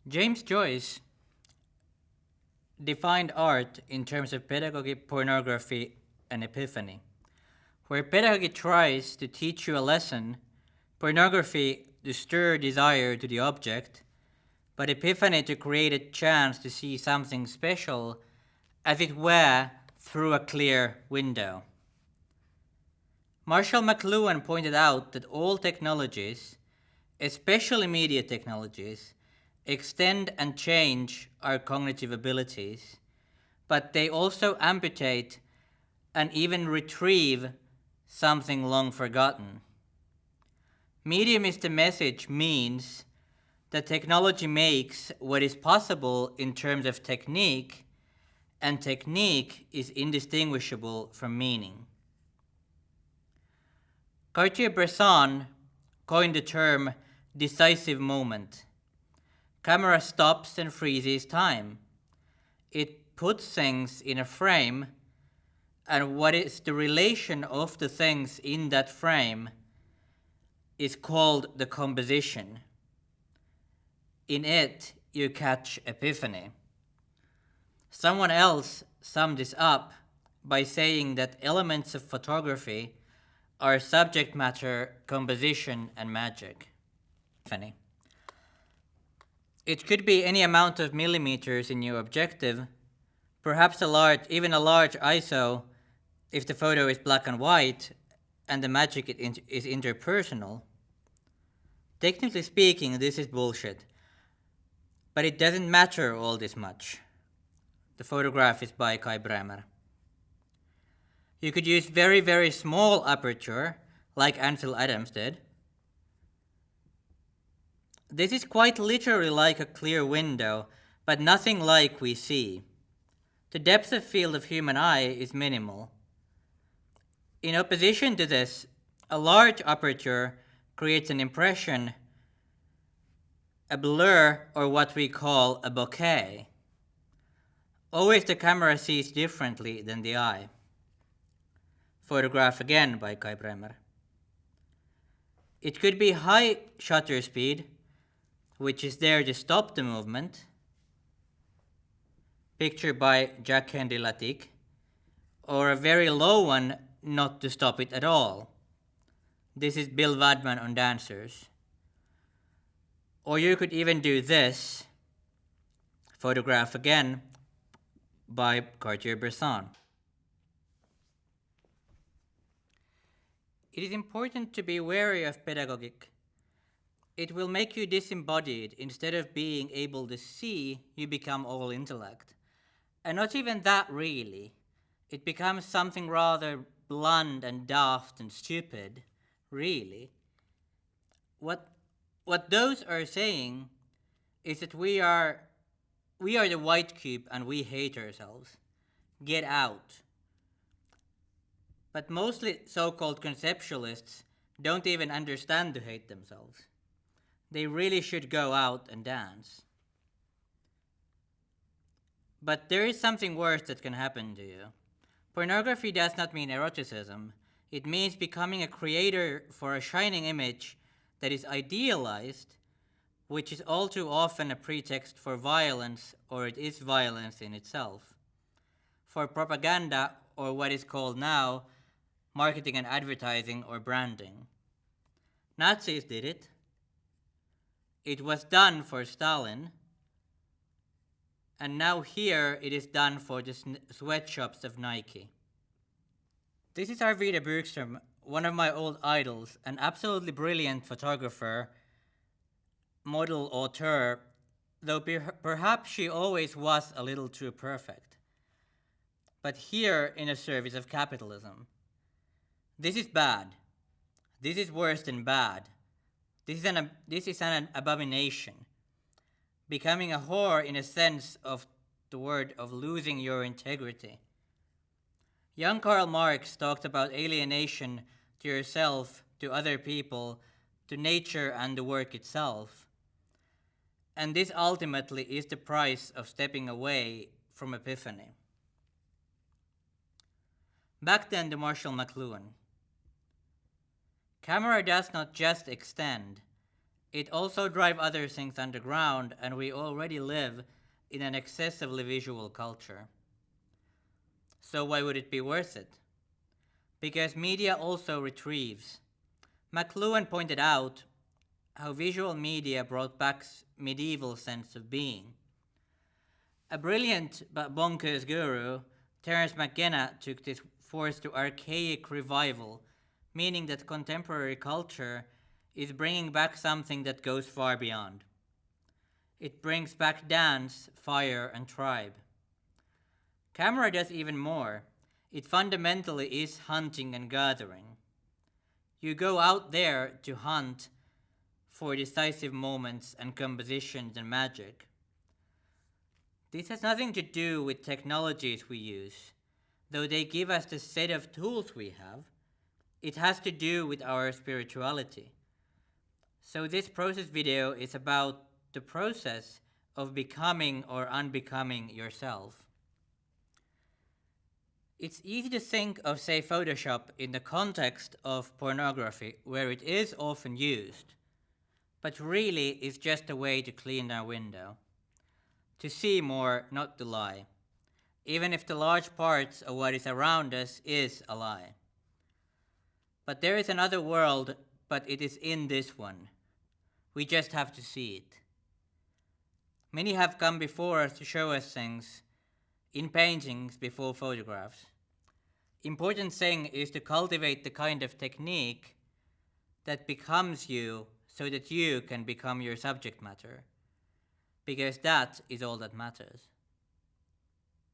James Joyce defined art in terms of pedagogy, pornography, and epiphany. Where pedagogy tries to teach you a lesson, pornography to stir desire to the object, but epiphany to create a chance to see something special, as it were, through a clear window. Marshall McLuhan pointed out that all technologies, especially media technologies, extend and change our cognitive abilities, but they also amputate and even retrieve something long forgotten. Mediumisthemessage means that technology makes what is possible in terms of technique, and technique is indistinguishable from meaning. Cartier-Bresson coined the term decisive moment. Camera stops and freezes time. It puts things in a frame, and what is the relation of the things in that frame is called the composition. In it, you catch epiphany. Someone else summed this up by saying that elements of photography are subject matter, composition, and magic. Epiphany. It could be any amount of millimeters in your objective, perhaps even a large ISO if the photo is black and white and the magic is interpersonal. Technically speaking, this is bullshit, but it doesn't matter all this much. The photograph is by Kai Bremer. You could use very, very small aperture, like Ansel Adams did. This is quite literally like a clear window, but nothing like we see. The depth of field of human eye is minimal. In opposition to this, a large aperture creates an impression, a blur, or what we call a bokeh. Always the camera sees differently than the eye. Photograph again by Kai Bremer. It could be high shutter speed, which is there to stop the movement. Picture by Jacques Henry Latic. Or a very low one, not to stop it at all. This is Bill Wadman on Dancers. Or you could even do this. Photograph again by Cartier-Bresson. It is important to be wary of pedagogic. It will make you disembodied. Instead of being able to see, you become all intellect. And not even that really. It becomes something rather blunt and daft and stupid, really. What those are saying is that we are the white cube and we hate ourselves. Get out. But mostly so-called conceptualists don't even understand to hate themselves. They really should go out and dance. But there is something worse that can happen to you. Pornography does not mean eroticism. It means becoming a creator for a shining image that is idealized, which is all too often a pretext for violence, or it is violence in itself. For propaganda, or what is called now marketing and advertising or branding. Nazis did it. It was done for Stalin. And now here it is done for the sweatshops of Nike. This is Arvida Bergström, one of my old idols, an absolutely brilliant photographer, model, auteur, though perhaps she always was a little too perfect. But here in a service of capitalism. This is bad. This is worse than bad. This is an abomination. Becoming a whore in a sense of the word of losing your integrity. Young Karl Marx talked about alienation to yourself, to other people, to nature and the work itself. And this ultimately is the price of stepping away from epiphany. Back then to Marshall McLuhan. Camera does not just extend, It also drives other things underground, and we already live in an excessively visual culture. So why would it be worth it? Because media also retrieves. McLuhan pointed out how visual media brought back medieval sense of being. A brilliant but bonkers guru, Terence McKenna, took this force to archaic revival, meaning that contemporary culture is bringing back something that goes far beyond. It brings back dance, fire, and tribe. Camera does even more. It fundamentally is hunting and gathering. You go out there to hunt for decisive moments and compositions and magic. This has nothing to do with technologies we use, though they give us the set of tools we have. It has to do with our spirituality. So this process video is about the process of becoming or unbecoming yourself. It's easy to think of, say, Photoshop in the context of pornography, where it is often used, but really it's just a way to clean our window. To see more, not to lie, even if the large parts of what is around us is a lie. But there is another world, but it is in this one. We just have to see it. Many have come before us to show us things, in paintings before photographs. Important thing is to cultivate the kind of technique that becomes you so that you can become your subject matter, because that is all that matters.